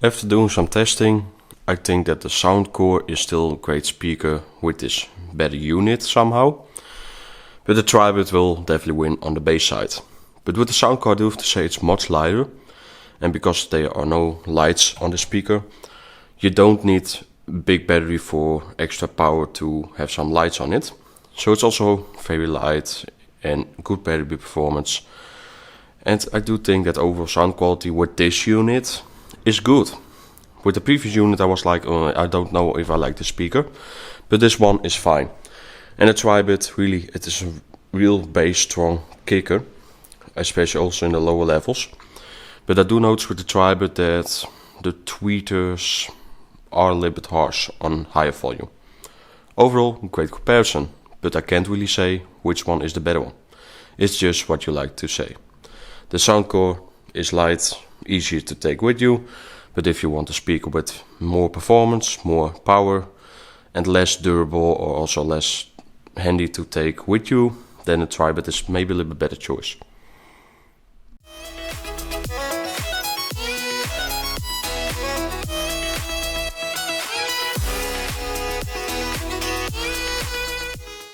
After doing some testing, I think that the Soundcore is still a great speaker with this better unit somehow. But the Tribit will definitely win on the bass side. But with the Soundcore I do have to say it's much lighter. And because there are no lights on the speaker, you don't need big battery for extra power to have some lights on it. So it's also very light and good battery performance. And I do think that overall sound quality with this unit is good. With the previous unit I was like, I don't know if I like the speaker, but this one is fine. And the Tribit, really, it is a real bass strong kicker, especially also in the lower levels. But I do notice with the Tribit that the tweeters are a little bit harsh on higher volume. Overall, great comparison, but I can't really say which one is the better one. It's just what you like to say. The Soundcore is light, easier to take with you, but if you want a speaker with more performance, more power, and less durable or also less handy to take with you, then the Tribit is maybe a little bit better choice.